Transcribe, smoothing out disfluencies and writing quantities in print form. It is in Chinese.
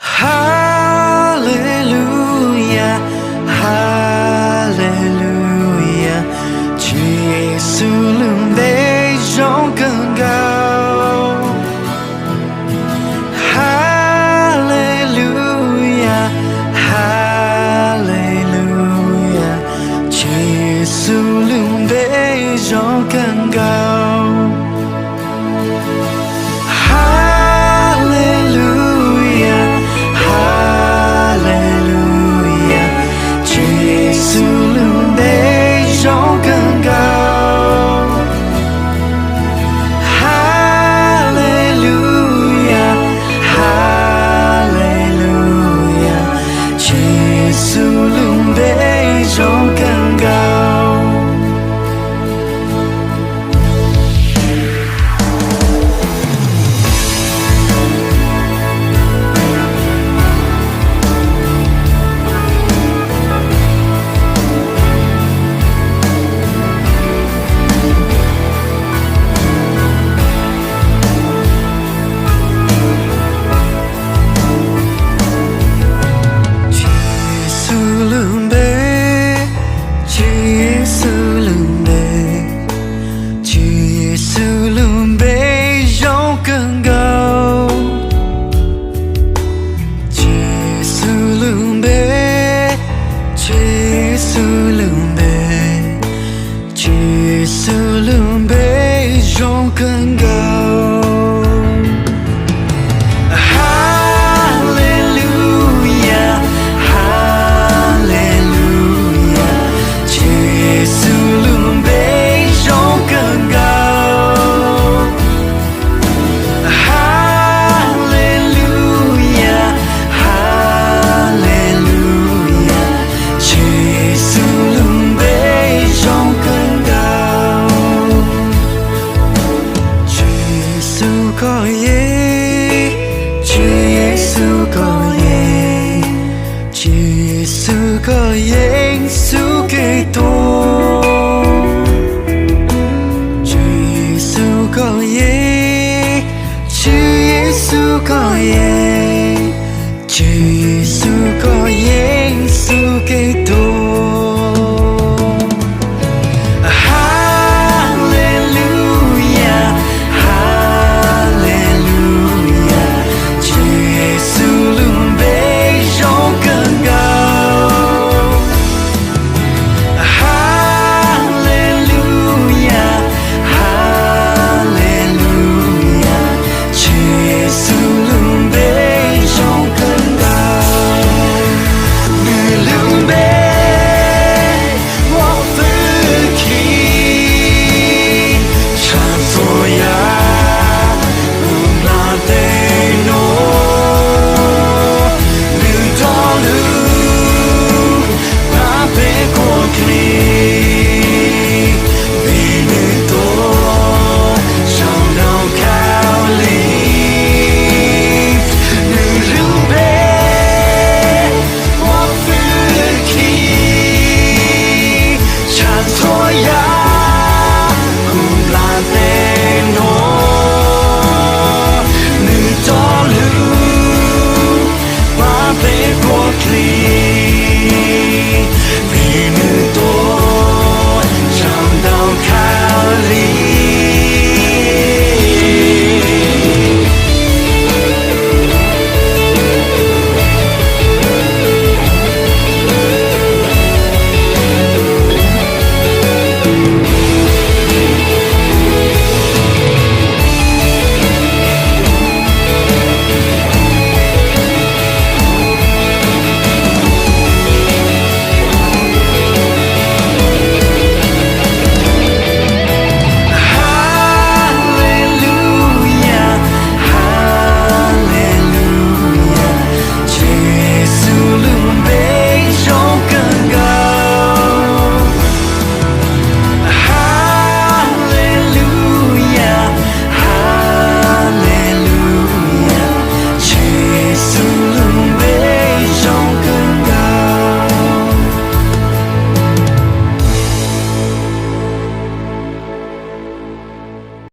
哈利路亚，哈利路亚，主耶稣能被荣更高。哈利路亚，哈利路亚，主耶稣能被荣更高。更高，哈利路亚，哈利路亚，主耶稣能被荣更高，哈利路亚，哈利路亚，主耶稣能被荣更高。可以，主耶稣可以，主耶稣可以赎给多，主耶稣可以，主耶稣可以，主耶稣可以赎给多。